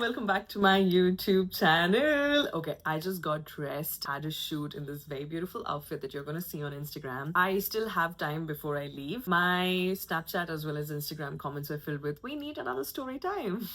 welcome back to my YouTube channel. Okay, I just got dressed, had a shoot in this very beautiful outfit that you're gonna see on Instagram. I still have time before I leave. My Snapchat as well as Instagram comments were filled with, "We need another story time."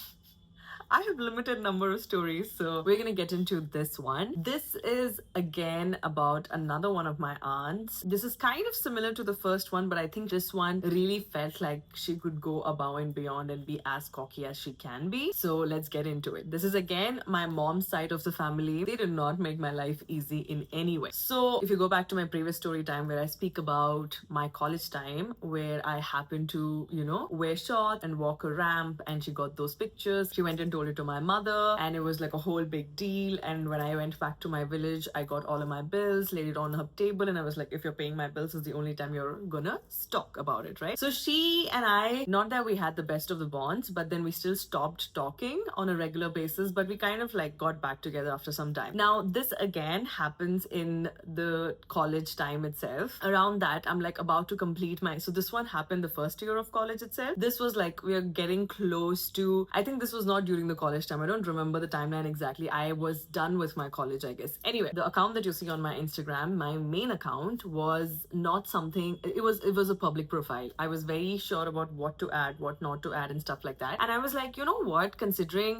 I have limited number of stories, so we're gonna get into this one. This is again about another one of my aunts. This is kind of similar to the first one, but I think this one really felt like she could go above and beyond and be as cocky as she can be. So let's get into it. This is again my mom's side of the family. They did not make my life easy in any way. So if you go back to my previous story time where I speak about my college time, where I happened to, wear shorts and walk a ramp, and she got those pictures. She went and told it to my mother, and it was like a whole big deal. And when I went back to my village, I got all of my bills, laid it on her table, and I was like, if you're paying my bills, is the only time you're gonna talk about it, right? So she and I, not that we had the best of the bonds, but then we still stopped talking on a regular basis, but we kind of like got back together after some time. Now this again happens in the college time itself. Around that, I'm like about to complete so this one happened the first year of college itself. This was like, we are getting close to, I think this was not during the college time. I don't remember the timeline exactly. I was done with my college, I guess. Anyway, the account that you see on my Instagram, my main account, was not something, it was a public profile. I was very sure about what to add, what not to add and stuff like that. And I was like, you know what, considering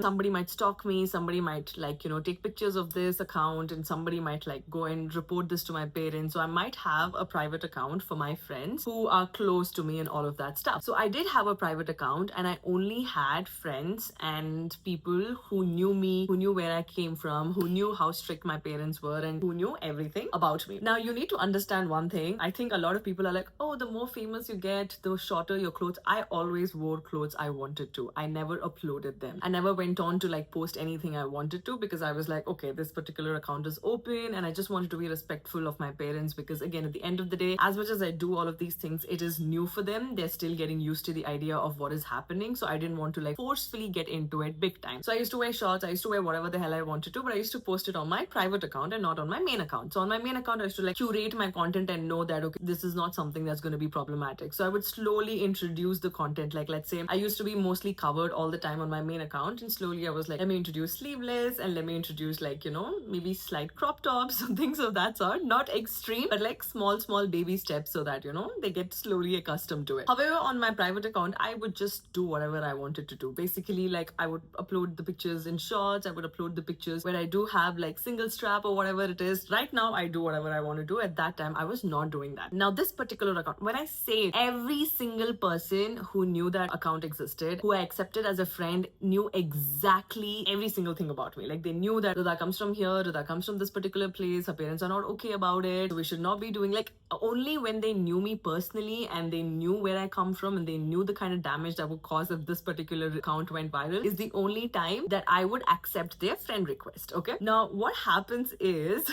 somebody might stalk me, somebody might take pictures of this account, and somebody might like go and report this to my parents. So I might have a private account for my friends who are close to me and all of that stuff. So I did have a private account, and I only had friends and people who knew me, who knew where I came from, who knew how strict my parents were, and who knew everything about me. Now you need to understand one thing. I think a lot of people are like, oh, the more famous you get, the shorter your clothes. I always wore clothes I wanted to. I never uploaded them. I never went on to like post anything I wanted to, because I was like, okay, this particular account is open, and I just wanted to be respectful of my parents, because again, at the end of the day, as much as I do all of these things, it is new for them. They're still getting used to the idea of what is happening. So I didn't want to like forcefully get into it big time. So I used to wear shorts, I used to wear whatever the hell I wanted to, but I used to post it on my private account and not on my main account. So on my main account, I used to like curate my content and know that, okay, this is not something that's going to be problematic. So I would slowly introduce the content. Like, let's say I used to be mostly covered all the time on my main account, and slowly I was like, let me introduce sleeveless, and let me introduce like, maybe slight crop tops and things of that sort. Not extreme, but like small baby steps, so that they get slowly accustomed to it. However, on my private account, I would just do whatever I wanted to do. Basically, like, I would upload the pictures in shorts, I would upload the pictures where I do have like single strap or whatever it is. Right now I do whatever I want to do. At that time I was not doing that. Now this particular account, when I say every single person who knew that account existed, who I accepted as a friend, knew exactly every single thing about me. Like, they knew that Rida comes from here, Rida comes from this particular place, her parents are not okay about it, so we should not be doing, like, only when they knew me personally and they knew where I come from and they knew the kind of damage that would cause if this particular account went viral, is the only time that I would accept their friend request. Okay, now what happens is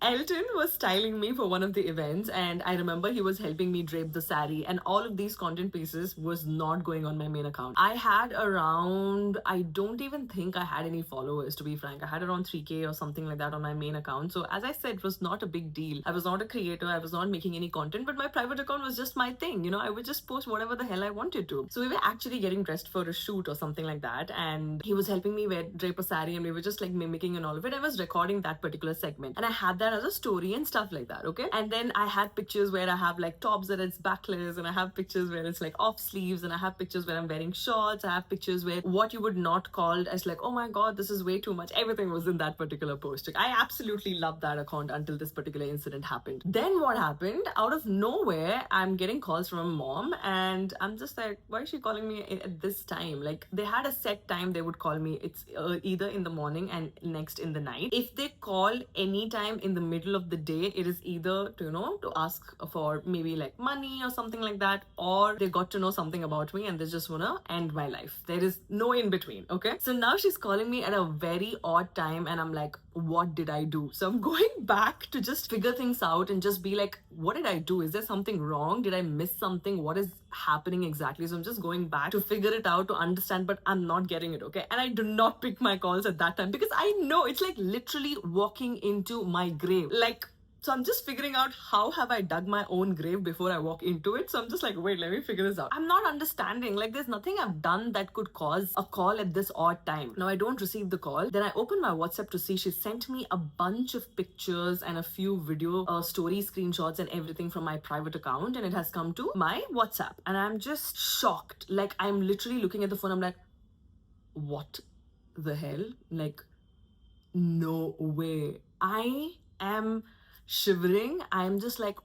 Elton was styling me for one of the events, and I remember he was helping me drape the sari, and all of these content pieces was not going on my main account. I had around, I don't even think I had any followers, to be frank. I had around 3K or something like that on my main account. So as I said, it was not a big deal. I was not a creator, I was not making any content, but my private account was just my thing. I would just post whatever the hell I wanted to. So we were actually getting dressed for a shoot or something like that, and he was helping me drape a sari, and we were just like mimicking and all of it. I was recording that particular segment, and I had that as a story and stuff like that. Okay, and then I had pictures where I have like tops that it's backless, and I have pictures where it's like off sleeves, and I have pictures where I'm wearing shorts. I have pictures where what you would not call as like, oh my god, this is way too much. Everything was in that particular post. I absolutely loved that account until this particular incident happened. Then what happened, out of nowhere, I'm getting calls from mom, and I'm just like, why is she calling me at this time? Like, they had a set time they would call me. It's either in the morning and next in the night. If they call anytime in the middle of the day, it is either to ask for maybe like money or something like that, or they got to know something about me and they just wanna end my life. There is no in between. Okay, so now she's calling me at a very odd time, and I'm like, what did I do? So I'm going back to just figure things out and just be like, what did I do? Is there something wrong? Did I miss something? What is happening exactly? So I'm just going back to figure it out, to understand, but I'm not getting it. Okay, and I do not pick my calls at that time, because I know it's like literally walking into my grave. Like, So I'm just figuring out how have I dug my own grave before I walk into it. So I'm just like, wait, let me figure this out. I'm not understanding. Like, there's nothing I've done that could cause a call at this odd time. Now I don't receive the call. Then I open my WhatsApp to see she sent me a bunch of pictures and a few video story screenshots and everything from my private account, and it has come to my WhatsApp. And I'm just shocked. Like, I'm literally looking at the phone. I'm like, what the hell? Like, no way. I am shivering. I'm just like,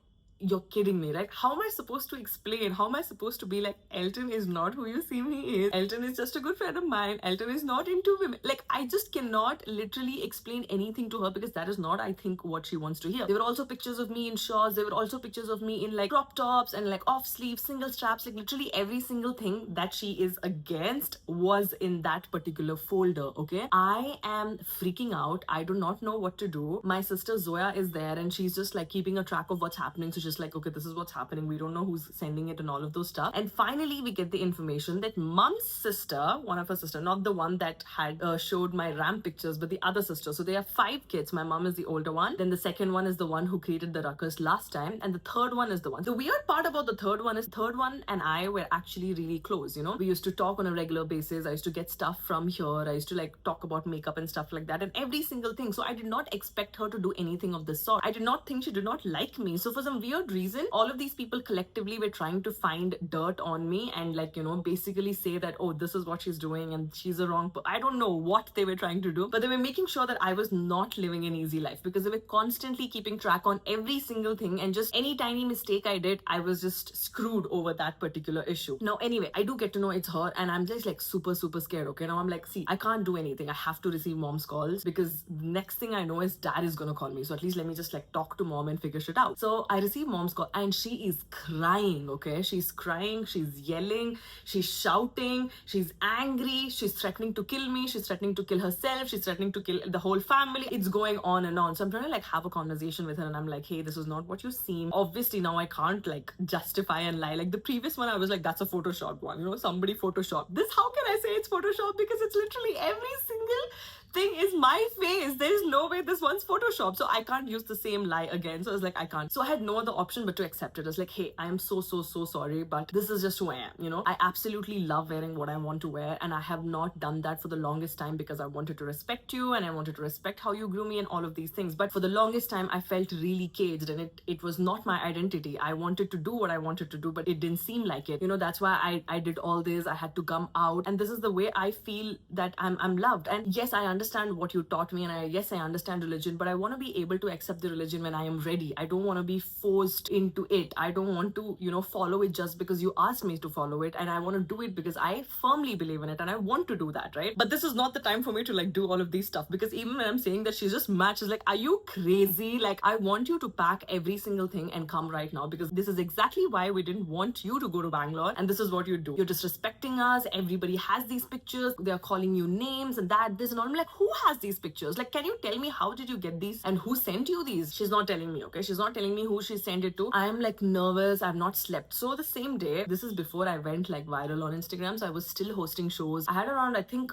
you're kidding me, right? How am I supposed to explain? How am I supposed to be like, Elton is not who you see me is. Elton is just a good friend of mine. Elton is not into women. Like, I just cannot literally explain anything to her because that is not, I think, what she wants to hear. There were also pictures of me in shorts. There were also pictures of me in like crop tops and like off sleeves, single straps. Like, literally every single thing that she is against was in that particular folder, okay? I am freaking out. I do not know what to do. My sister Zoya is there and she's just like keeping a track of what's happening. So just like, okay, this is what's happening. We don't know who's sending it and all of those stuff. And finally, we get the information that mom's sister, one of her sister, not the one that had showed my ramp pictures, but the other sister. So they have 5 kids. My mom is the older one. Then the second one is the one who created the ruckus last time. And the third one is the one. The weird part about the third one is third one and I were actually really close, you know. We used to talk on a regular basis. I used to get stuff from here. I used to like talk about makeup and stuff like that and every single thing. So I did not expect her to do anything of this sort. I did not think she did not like me. So for some weird reason, all of these people collectively were trying to find dirt on me and like, you know, basically say that, oh, this is what she's doing and she's a wrong I don't know what they were trying to do, but they were making sure that I was not living an easy life because they were constantly keeping track on every single thing, and just any tiny mistake I did, I was just screwed over that particular issue. Now anyway, I do get to know it's her and I'm just like super scared. Okay, now I'm like, see, I can't do anything. I have to receive mom's calls because next thing I know is dad is gonna call me. So at least let me just like talk to mom and figure shit out. So I receive mom's call and she is crying, okay? She's crying, she's yelling, she's shouting, she's angry, she's threatening to kill me, she's threatening to kill herself, she's threatening to kill the whole family. It's going on and on. So I'm trying to like have a conversation with her and I'm like, hey, this is not what you seem. Obviously now I can't like justify and lie. Like the previous one, I was like, that's a photoshopped one, you know, somebody photoshopped. This, how can I say it's photoshopped? Because it's literally every single thing is my face. There's no way this one's Photoshop. So I can't use the same lie again. So I was like, I can't. So I had no other option but to accept it. I was like, hey, I am so sorry, but this is just who I am, you know? I absolutely love wearing what I want to wear and I have not done that for the longest time because I wanted to respect you and I wanted to respect how you grew me and all of these things. But for the longest time, I felt really caged and it was not my identity. I wanted to do what I wanted to do, but it didn't seem like it. You know, that's why I did all this. I had to come out and this is the way I feel that I'm loved. And yes, I understand what you taught me and yes, I understand religion, but I want to be able to accept the religion when I am ready. I don't want to be forced into it. I don't want to, you know, follow it just because you asked me to follow it, and I want to do it because I firmly believe in it and I want to do that, right? But this is not the time for me to like do all of these stuff because even when I'm saying that she's just mad, she's like, are you crazy? Like, I want you to pack every single thing and come right now because this is exactly why we didn't want you to go to Bangalore and this is what you do. You're disrespecting us. Everybody has these pictures. They're calling you names and that, this and all. I'm like, who has these pictures? Like, can you tell me how did you get these and who sent you these? She's not telling me, okay? She's not telling me who she sent it to. I'm like nervous. I've not slept. So the same day, this is before I went like viral on Instagram. So I was still hosting shows. I had around, I think,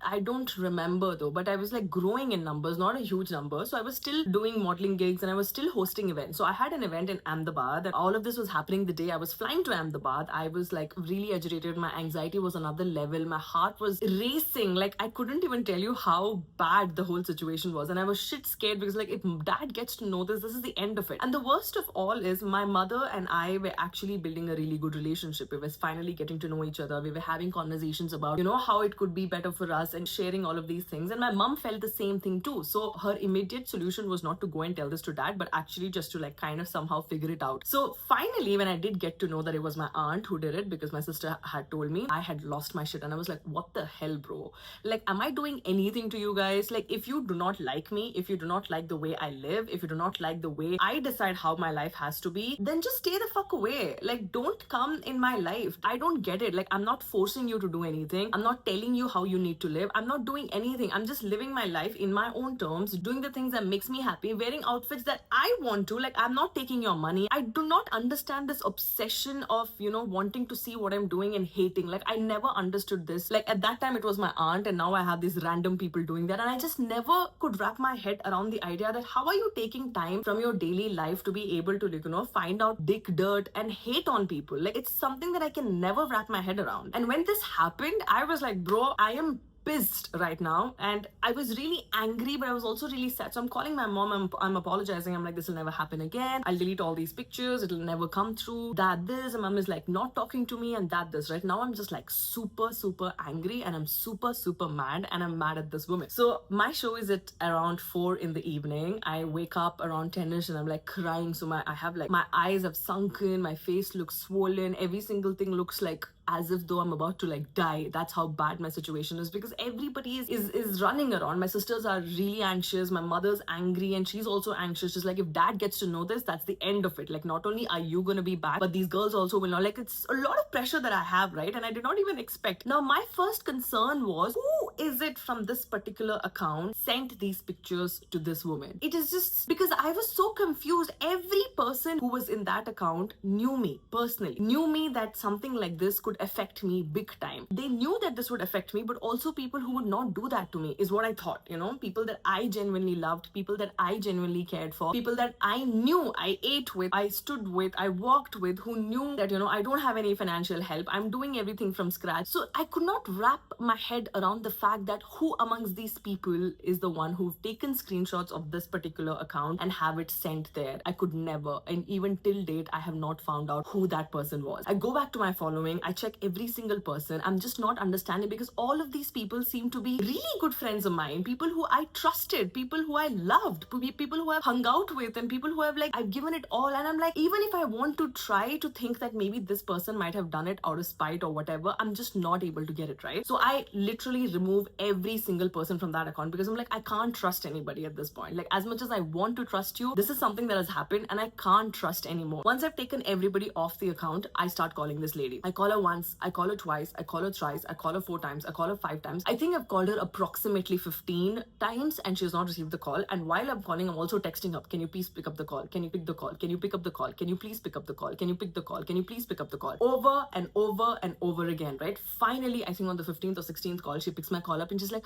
I don't remember though, but I was like growing in numbers, not a huge number. So I was still doing modeling gigs and I was still hosting events. So I had an event in Ahmedabad and all of this was happening the day I was flying to Ahmedabad. I was like really agitated. My anxiety was another level. My heart was racing. Like I couldn't even tell you how bad the whole situation was. And I was shit scared because like if dad gets to know this is the end of it. And the worst of all is my mother and I were actually building a really good relationship. We were finally getting to know each other. We were having conversations about, you know, how it could be better for us and sharing all of these things. And my mom felt the same thing too. So her immediate solution was not to go and tell this to dad, but actually just to like kind of somehow figure it out. So finally, when I did get to know that it was my aunt who did it because my sister had told me, I had lost my shit and I was like, what the hell, bro? Like, am I doing anything to you guys? Like, if you do not like me, if you do not like the way I live, if you do not like the way I decide how my life has to be, then just stay the fuck away. Like, don't come in my life. I don't get it. Like, I'm not forcing you to do anything. I'm not telling you how you need to live. live. I'm not doing anything. I'm just living my life in my own terms, doing the things that makes me happy, wearing outfits that I want to. Like, I'm not taking your money. I do not understand this obsession of, wanting to see what I'm doing and hating. Like, I never understood this. Like, at that time it was my aunt, and now I have these random people doing that, and I just never could wrap my head around the idea that how are you taking time from your daily life to be able to, find out dick dirt and hate on people. Like, it's something that I can never wrap my head around. And when this happened, I was like, bro, I am pissed right now, and I was really angry, but I was also really sad. So I'm calling my mom, I'm apologizing. I'm like, this will never happen again. I'll delete all these pictures, it'll never come through, that this. And mom is like not talking to me, and that this. Right now I'm just like super angry, and I'm super mad, and I'm mad at this woman. So my show is at around 4 in the evening. I wake up around 10ish, and I'm like crying. So I have like, my eyes have sunken, my face looks swollen, every single thing looks like as if though I'm about to like die. That's how bad my situation is, because everybody is running around. My sisters are really anxious, my mother's angry, and she's also anxious. She's like, if dad gets to know this, that's the end of it. Like, not only are you gonna be back, but these girls also will not. Like, it's a lot of pressure that I have, right? And I did not even expect. Now my first concern was, who is it from this particular account sent these pictures to this woman? It is just because I was so confused. Every person who was in that account knew me personally, knew me that something like this could affect me big time. They knew that this would affect me, but also people who would not do that to me is what I thought. People that I genuinely loved, people that I genuinely cared for, people that I knew I ate with, I stood with, I walked with, who knew that, I don't have any financial help, I'm doing everything from scratch. So I could not wrap my head around the fact that who amongst these people is the one who've taken screenshots of this particular account and have it sent there. I could never, and even till date, I have not found out who that person was. I go back to my following, I check every single person. I'm just not understanding, because all of these people seem to be really good friends of mine, people who I trusted, people who I loved, people who I've hung out with, and people who have like, I've given it all. And I'm like, even if I want to try to think that maybe this person might have done it out of spite or whatever, I'm just not able to get it right. So I literally remove every single person from that account, because I'm like, I can't trust anybody at this point. Like, as much as I want to trust you, this is something that has happened and I can't trust anymore. Once I've taken everybody off the account, I start calling this lady. I call her once, I call her twice, I call her thrice, I call her 4 times, I call her 5 times. I think I've called her approximately 15 times and she has not received the call. And while I'm calling, I'm also texting her, can you please pick up the call? Can you pick the call? Can you pick up the call? Can you please pick up the call? Can you pick the call? Can you please pick up the call? Over and over and over again, right? Finally, I think on the 15th or 16th call, she picks my call up and she's like,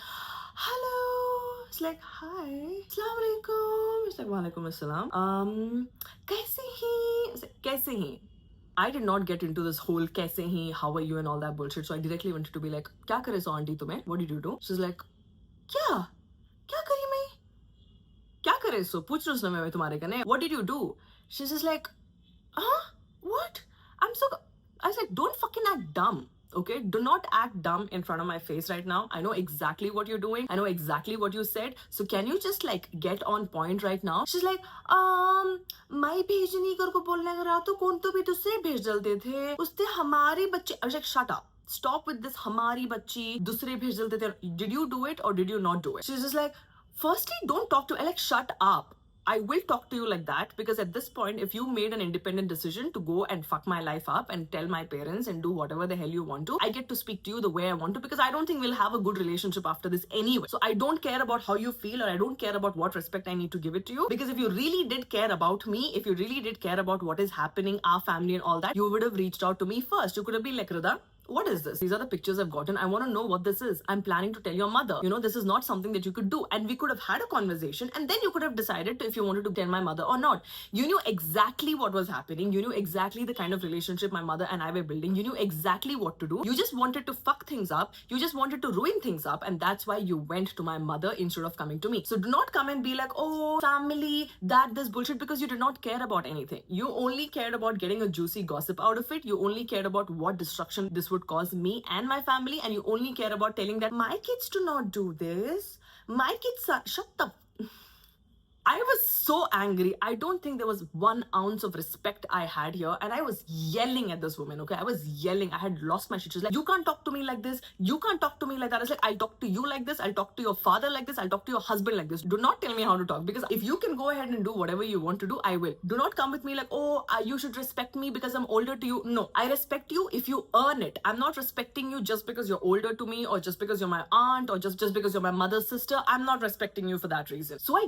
hello. It's like, hi. Assalamu alaikum. It's like, wa alaikum assalam. Kaise hi? It's like, kaise hi? I did not get into this whole kaise hi, how are you and all that bullshit. So I directly wanted to be like, kya kare so auntie tumhe? What did you do? She's like, kya? Kya kari main? Kya kare so? Puch rahi hu main tumhare kane. What did you do? She's just like, huh? What? I was like, don't fucking act dumb. Okay, do not act dumb in front of my face right now. I know exactly what you're doing. I know exactly what you said. So can you just like get on point right now? She's like, मैं भेज नहीं कर को बोलने का रहा तो कौन तो भी दूसरे भेज डालते थे उससे हमारी बच्चे. I was like, shut up. Stop with this हमारी बच्ची दूसरे भेज डालते थे. Did you do it or did you not do it? She's just like, firstly, don't talk to me. Like, shut up. I will talk to you like that, because at this point, if you made an independent decision to go and fuck my life up and tell my parents and do whatever the hell you want to, I get to speak to you the way I want to, because I don't think we'll have a good relationship after this anyway. So I don't care about how you feel, or I don't care about what respect I need to give it to you, because if you really did care about me, if you really did care about what is happening, our family and all that, you would have reached out to me first. You could have been like, Rida, what is this? These are the pictures I've gotten. I want to know what this is. I'm planning to tell your mother. This is not something that you could do. And we could have had a conversation, and then you could have decided if you wanted to tell my mother or not. You knew exactly what was happening. You knew exactly the kind of relationship my mother and I were building. You knew exactly what to do. You just wanted to fuck things up. You just wanted to ruin things up. And that's why you went to my mother instead of coming to me. So do not come and be like, oh, family, this bullshit, because you did not care about anything. You only cared about getting a juicy gossip out of it. You only cared about what destruction this would cause me and my family, and you only care about telling that my kids do not do this. My kids are... Shut the... I was so angry. I don't think there was 1 ounce of respect I had here. And I was yelling at this woman, okay? I was yelling. I had lost my shit. She's like, you can't talk to me like this. You can't talk to me like that. I was like, I'll talk to you like this. I'll talk to your father like this. I'll talk to your husband like this. Do not tell me how to talk, because if you can go ahead and do whatever you want to do, I will. Do not come with me like, oh, you should respect me because I'm older to you. No, I respect you if you earn it. I'm not respecting you just because you're older to me, or just because you're my aunt, or just because you're my mother's sister. I'm not respecting you for that reason. So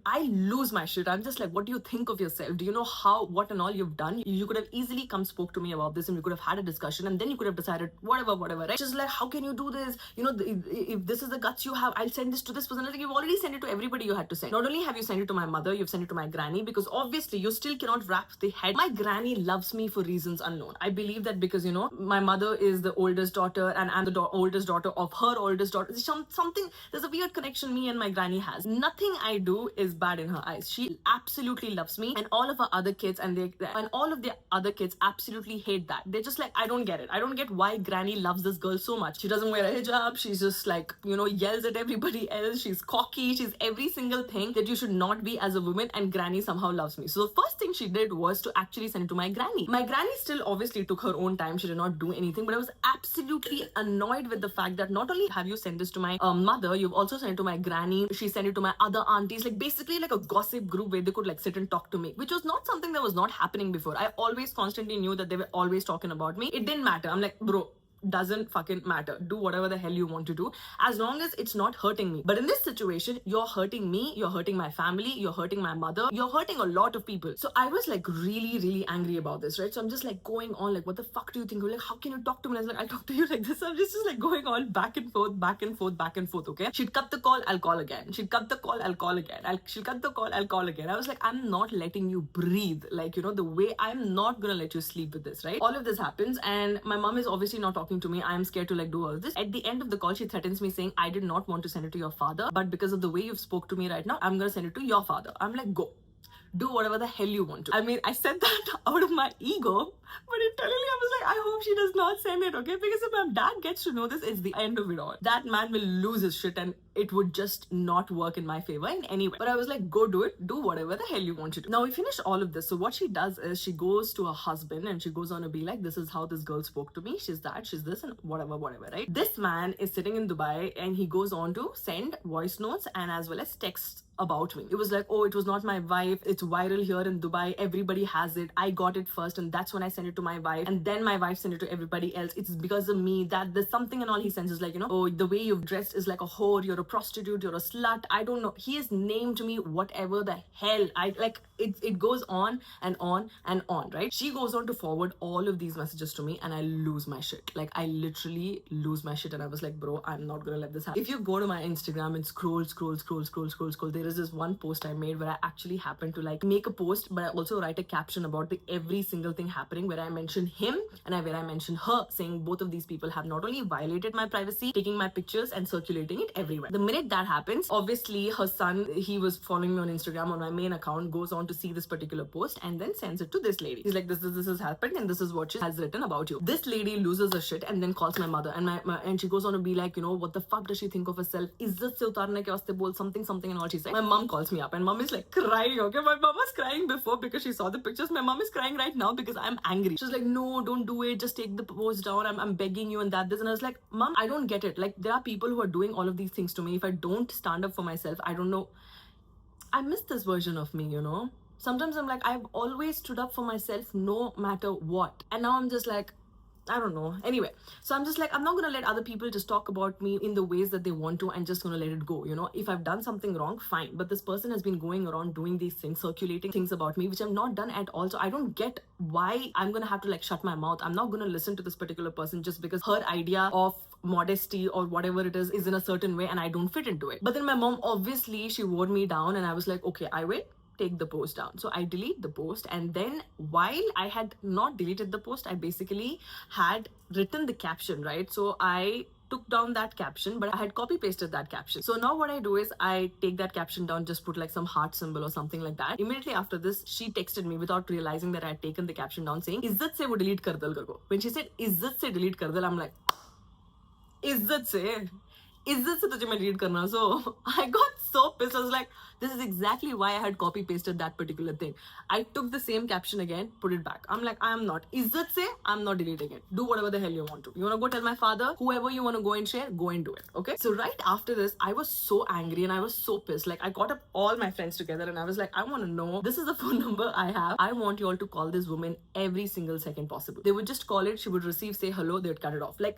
I lose my shit. I'm just like, what do you think of yourself? Do you know what and all you've done? You could have easily come spoke to me about this, and we could have had a discussion, and then you could have decided whatever, right? Just like, how can you do this? If this is the guts you have, I'll send this to this person. Like, you've already sent it to everybody you had to send. Not only have you sent it to my mother, you've sent it to my granny, because obviously you still cannot wrap the head. My granny loves me for reasons unknown. I believe that because, my mother is the oldest daughter, and I'm the oldest daughter of her oldest daughter. Something, there's a weird connection me and my granny has. Nothing I do is bad in her eyes. She absolutely loves me, and all of her other kids and all of the other kids absolutely hate that. They're just like, I don't get it. I don't get why granny loves this girl so much. She doesn't wear a hijab. She's just like, yells at everybody else. She's cocky. She's every single thing that you should not be as a woman, and granny somehow loves me. So the first thing she did was to actually send it to my granny. My granny still obviously took her own time. She did not do anything, but I was absolutely annoyed with the fact that not only have you sent this to my mother, you've also sent it to my granny. She sent it to my other aunties, like basically like a gossip group where they could like sit and talk to me, which was not something that was not happening before. I always constantly knew that they were always talking about me. It didn't matter. I'm like, bro, doesn't fucking matter. Do whatever the hell you want to do, as long as it's not hurting me. But in this situation, you're hurting me, you're hurting my family, you're hurting my mother, you're hurting a lot of people. So I was like really angry about this, right? So I'm just like going on like, what the fuck do you think? Like, how can you talk to me? I was like, I'll talk to you like this. I'm just like going on back and forth, okay? She'd cut the call, I'll call again. She'd cut the call, I'll call again. She'll cut the call, I'll call again. I was like, I'm not letting you breathe. Like, the way I'm not gonna let you sleep with this, right? All of this happens, and my mom is obviously not talking to me. I'm scared to like do all this. At the end of the call, she threatens me saying, I did not want to send it to your father, but because of the way you've spoke to me right now, I'm gonna send it to your father. I'm like, go. Do whatever the hell you want to. I mean, I said that out of my ego, but internally I was like, I hope she does not send it, okay? Because if my dad gets to know this, it's the end of it all. That man will lose his shit, and it would just not work in my favor in any way. But I was like, go do it. Do whatever the hell you want to do. Now we finish all of this. So what she does is she goes to her husband and she goes on to be like, this is how this girl spoke to me. She's that, she's this, and whatever, right? This man is sitting in Dubai, and he goes on to send voice notes and as well as texts about me. It was like, oh, it was not my wife. It's viral here in Dubai. Everybody has it. I got it first, and that's when I sent it to my wife. And then my wife sent it to everybody else. It's because of me that there's something and all he sends is like, oh, the way you've dressed is like a whore. You're a prostitute. You're a slut. I don't know. He has named me whatever the hell. It goes on and on and on, right? She goes on to forward all of these messages to me, and I lose my shit. Like, I literally lose my shit. And I was like, bro, I'm not gonna let this happen. If you go to my Instagram and scroll, there is this one post I made where I actually happened to like make a post, but I also write a caption about every single thing happening, where I mention him and where I mention her, saying both of these people have not only violated my privacy, taking my pictures and circulating it everywhere. The minute that happens, obviously her son, he was following me on Instagram on my main account, goes on to see this particular post and then sends it to this lady. He's like, this has happened, and this is what she has written about you. This lady loses her shit and then calls my mother, and she goes on to be like, what the fuck does she think of herself? Izzat se utarne ke vaste bol something and all. She's like, my mom calls me up, and mom is like crying, okay? My mom was crying before because she saw the pictures. My mom is crying right now because I'm angry. She's like, no, don't do it. Just take the post down. I'm begging you and this. And I was like, mom, I don't get it. Like, there are people who are doing all of these things to me. If I don't stand up for myself, I don't know. I miss this version of me, Sometimes I'm like, I've always stood up for myself no matter what. And now I'm just like, I don't know. Anyway, so I'm just like, I'm not going to let other people just talk about me in the ways that they want to and just going to let it go. If I've done something wrong, fine. But this person has been going around doing these things, circulating things about me, which I've not done at all. So I don't get why I'm going to have to like shut my mouth. I'm not going to listen to this particular person just because her idea of modesty or whatever it is in a certain way and I don't fit into it. But then my mom, obviously, she wore me down, and I was like, okay, I will take the post down. So I delete the post, and then while I had not deleted the post, I basically had written the caption, right? So I took down that caption, but I had copy pasted that caption. So now what I do is I take that caption down, just put like some heart symbol or something like that. Immediately after this, she texted me without realizing that I had taken the caption down, saying, Izzat se wo delete kar dal karko. When she said, Izzat se delete kar dal, I'm like, Izzat se? इज्जत से तुझे मैं read करना. So I got so pissed. I was like, this is exactly why I had copy pasted that particular thing. I took the same caption again, put it back. I'm like, I am not. Izzat se, I'm not deleting it. Do whatever the hell you want to. You want to go tell my father? Whoever you want to go and share, go and do it. Okay? So right after this, I was so angry and I was so pissed. Like, I got up all my friends together and I was like, I want to know. This is the phone number I have. I want you all to call this woman every single second possible. They would just call it. She would receive, say hello. They would cut it off. Like,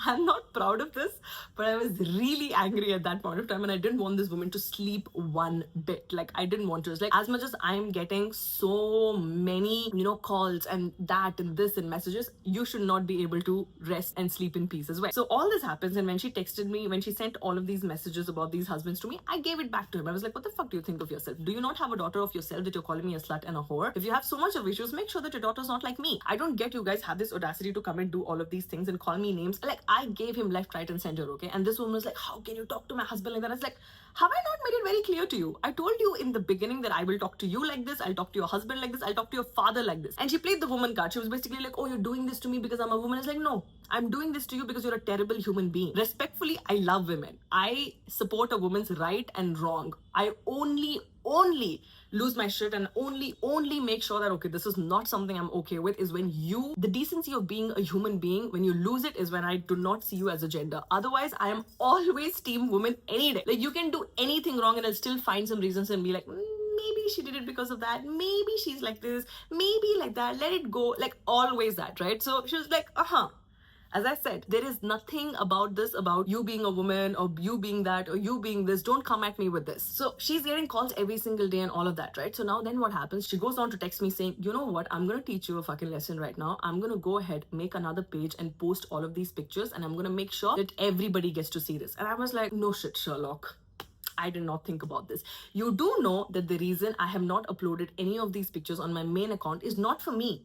I'm not proud of this, but I was really angry at that point of time and I didn't want this woman to sleep one bit. Like, I didn't want to. It's like, as much as I'm getting so many, calls and that and this and messages, you should not be able to rest and sleep in peace as well. So all this happens, and when she texted me, when she sent all of these messages about these husbands to me, I gave it back to him. I was like, what the fuck do you think of yourself? Do you not have a daughter of yourself that you're calling me a slut and a whore? If you have so much of issues, make sure that your daughter's not like me. I don't get you guys have this audacity to come and do all of these things and call me names. Like, I gave him left, right, and center, okay? And this woman was like, how can you talk to my husband like that? I was like, have I not made it very clear to you? I told you in the beginning that I will talk to you like this, I'll talk to your husband like this, I'll talk to your father like this. And she played the woman card. She was basically like, oh, you're doing this to me because I'm a woman. I was like, no, I'm doing this to you because you're a terrible human being. Respectfully, I love women. I support a woman's right and wrong. I only lose my shit and only make sure that, okay, this is not something I'm okay with, is when you, the decency of being a human being, when you lose it is when I do not see you as a gender. Otherwise, I am always team woman any day. Like, you can do anything wrong and I'll still find some reasons and be like, maybe she did it because of that, maybe she's like this, maybe like that, let it go. Like, always that, right? So she was like, as I said, there is nothing about this, about you being a woman or you being that or you being this. Don't come at me with this. So she's getting calls every single day and all of that, right? So now then what happens? She goes on to text me saying, you know what? I'm going to teach you a fucking lesson right now. I'm going to go ahead, make another page and post all of these pictures and I'm going to make sure that everybody gets to see this. And I was like, no shit, Sherlock. I did not think about this. You do know that the reason I have not uploaded any of these pictures on my main account is not for me,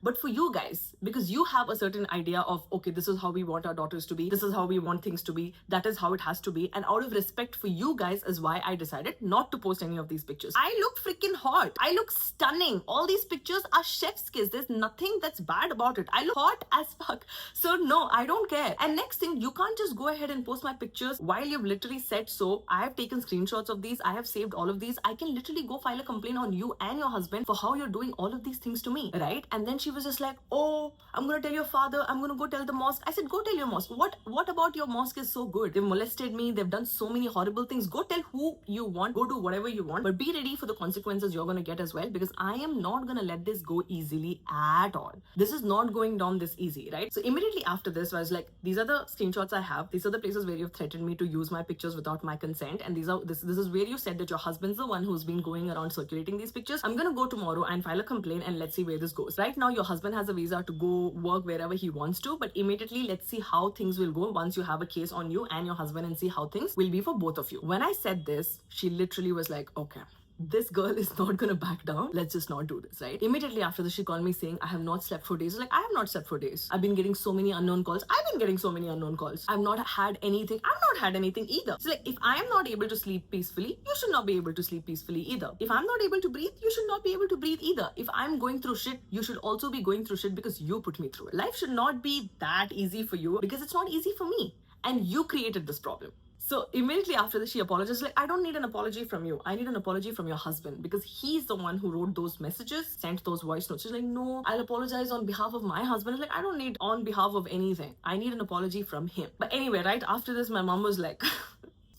but for you guys, because you have a certain idea of, okay, this is how we want our daughters to be, this is how we want things to be, that is how it has to be. And out of respect for you guys is why I decided not to post any of these pictures. I look freaking hot. I look stunning. All these pictures are chef's kiss. There's nothing that's bad about it. I look hot as fuck. So no, I don't care. And next thing, you can't just go ahead and post my pictures while you've literally said so. I have taken screenshots of these. I have saved all of these. I can literally go file a complaint on you and your husband for how you're doing all of these things to me, right? And then she was just like, oh, I'm gonna tell your father, I'm gonna go tell the mosque. I said, go tell your mosque. What about your mosque is so good? They've molested me, they've done so many horrible things. Go tell who you want, go do whatever you want, but be ready for the consequences you're gonna get as well, because I am not gonna let this go easily at all. This is not going down this easy, right? So immediately after this, I was like, these are the screenshots I have, these are the places where you've threatened me to use my pictures without my consent, and this is where you said that your husband's the one who's been going around circulating these pictures. I'm gonna go tomorrow and file a complaint and let's see where this goes. Right now, your husband has a visa to go work wherever he wants to, but immediately let's see how things will go once you have a case on you and your husband, and see how things will be for both of you. When I said this, she literally was like, okay, this girl is not gonna back down. Let's just not do this, right? Immediately after this, she called me saying, I have not slept for days. Like, I have not slept for days. I've been getting so many unknown calls. I've been getting so many unknown calls. I've not had anything. I've not had anything either. So like, if I am not able to sleep peacefully, you should not be able to sleep peacefully either. If I'm not able to breathe, you should not be able to breathe either. If I'm going through shit, you should also be going through shit because you put me through it. Life should not be that easy for you because it's not easy for me. And you created this problem. So immediately after this, she apologized. Like, I don't need an apology from you. I need an apology from your husband because he's the one who wrote those messages, sent those voice notes. She's like, no, I'll apologize on behalf of my husband. I was like, I don't need on behalf of anything. I need an apology from him. But anyway, right after this, my mom was like,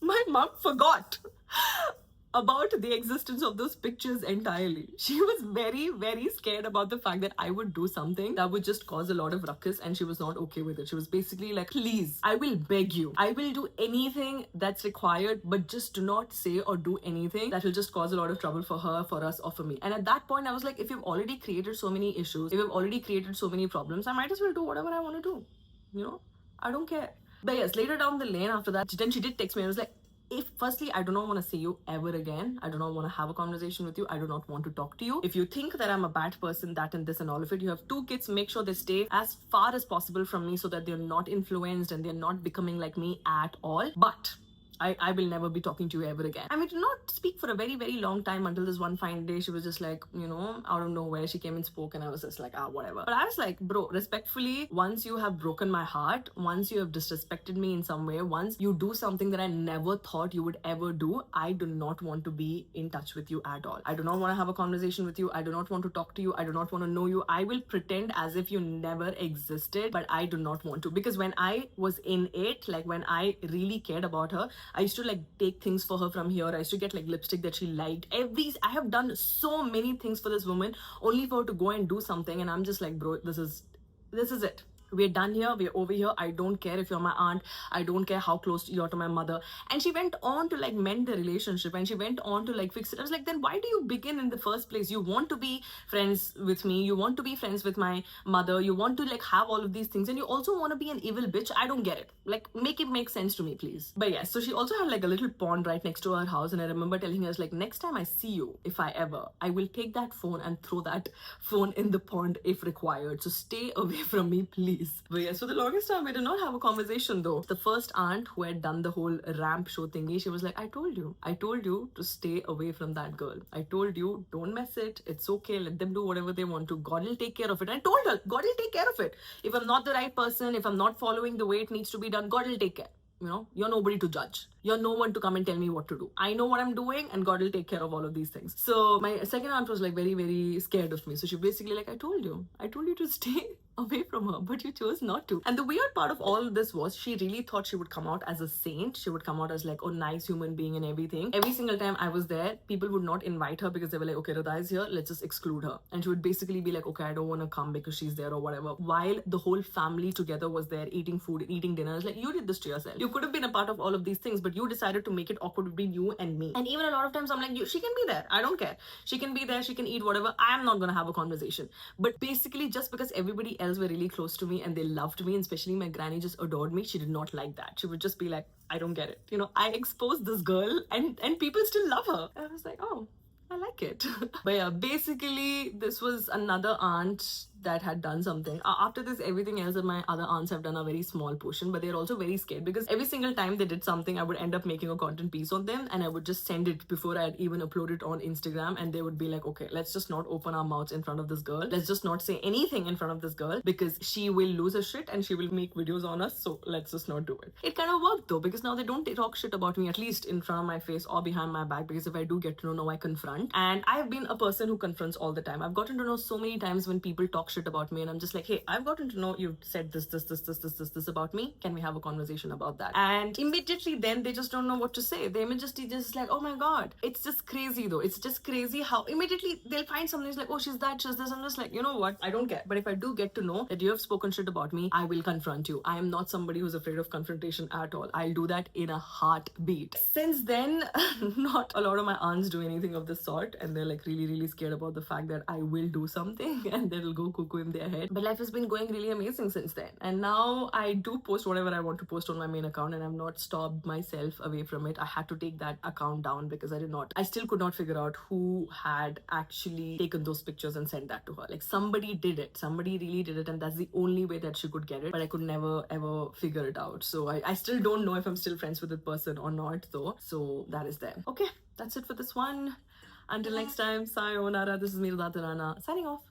my mom forgot about the existence of those pictures entirely. She was very, very scared about the fact that I would do something that would just cause a lot of ruckus, and she was not okay with it. She was basically like, please, I will beg you. I will do anything that's required, but just do not say or do anything that will just cause a lot of trouble for her, for us, or for me. And at that point, I was like, if you've already created so many issues, if you've already created so many problems, I might as well do whatever I want to do. You know, I don't care. But yes, later down the lane after that, then she did text me. I was like, firstly, I do not want to see you ever again. I do not want to have a conversation with you. I do not want to talk to you. If you think that I'm a bad person, that and this and all of it, you have 2 kids, make sure they stay as far as possible from me so that they're not influenced and they're not becoming like me at all. But I will never be talking to you ever again. And we did not speak for a very, very long time until this one fine day she was just like, you know, out of nowhere, she came and spoke, and I was just like, whatever. But I was like, bro, respectfully, once you have broken my heart, once you have disrespected me in some way, once you do something that I never thought you would ever do, I do not want to be in touch with you at all. I do not want to have a conversation with you. I do not want to talk to you. I do not want to know you. I will pretend as if you never existed, but I do not want to. Because when I was in it, like when I really cared about her, I used to like take things for her from here. I used to get like lipstick that she liked. I have done so many things for this woman only for her to go and do something, and I'm just like, bro, this is it. We're done here. We're over here. I don't care if you're my aunt. I don't care how close you're to my mother. And she went on to like mend the relationship, and she went on to like fix it. I was like, then why do you begin in the first place? You want to be friends with me. You want to be friends with my mother. You want to like have all of these things. And you also want to be an evil bitch. I don't get it. Like, make it make sense to me, please. But yeah, so she also had like a little pond right next to her house. And I remember telling her, like, next time I see you, if I ever, I will take that phone and throw that phone in the pond if required. So stay away from me, please. But yes, for the longest time, we did not have a conversation though. The first aunt who had done the whole ramp show thingy, she was like, I told you to stay away from that girl. I told you, don't mess it. It's okay. Let them do whatever they want to. God will take care of it. And I told her, God will take care of it. If I'm not the right person, if I'm not following the way it needs to be done, God will take care. You know, you're nobody to judge. You're no one to come and tell me what to do. I know what I'm doing, and God will take care of all of these things. So my second aunt was like very, very scared of me. So she basically like, I told you to stay away from her, but you chose not to. And the weird part of all of this was she really thought she would come out as a saint. She would come out as like, oh, nice human being and everything. Every single time I was there, people would not invite her because they were like, okay, Radha is here, let's just exclude her. And she would basically be like, okay, I don't want to come because she's there or whatever. While the whole family together was there eating food, eating dinner. It's like, you did this to yourself. You could have been a part of all of these things, but you decided to make it awkward between you and me. And even a lot of times I'm like, she can be there. I don't care. She can be there. She can eat whatever. I am not going to have a conversation. But basically, just because everybody else were really close to me and they loved me, and especially my granny just adored me, she did not like that. She would just be like, I don't get it. You know, I exposed this girl and people still love her. And I was like, oh, I like it. But yeah, basically, this was another aunt that had done something. After this, everything else that my other aunts have done a very small portion, but they're also very scared because every single time they did something, I would end up making a content piece on them, and I would just send it before I'd even upload it on Instagram, and they would be like, okay, let's just not open our mouths in front of this girl. Let's just not say anything in front of this girl because she will lose her shit and she will make videos on us, so let's just not do it. It kind of worked though, because now they don't talk shit about me, at least in front of my face or behind my back, because if I do get to know, now I confront. And I've been a person who confronts all the time. I've gotten to know so many times when people talk shit about me, and I'm just like, hey, I've gotten to know you said this about me. Can we have a conversation about that? And immediately then they just don't know what to say. They immediately just like, oh my god. It's just crazy though. It's just crazy how immediately they'll find something like, oh, she's that, she's this. I'm just like, you know what? I don't care. But if I do get to know that you have spoken shit about me, I will confront you. I am not somebody who's afraid of confrontation at all. I'll do that in a heartbeat. Since then, not a lot of my aunts do anything of this sort, and they're like really, really scared about the fact that I will do something and they'll go cuckoo in their head. But life has been going really amazing since then. And now I do post whatever I want to post on my main account, and I've not stopped myself away from it. I had to take that account down because I still could not figure out who had actually taken those pictures and sent that to her. Like, somebody did it. Somebody really did it, and that's the only way that she could get it. But I could never ever figure it out. So I still don't know if I'm still friends with the person or not though. So that is there. Okay, that's it for this one. Until next time, sayonara. This is me, Radha Tarana, signing off.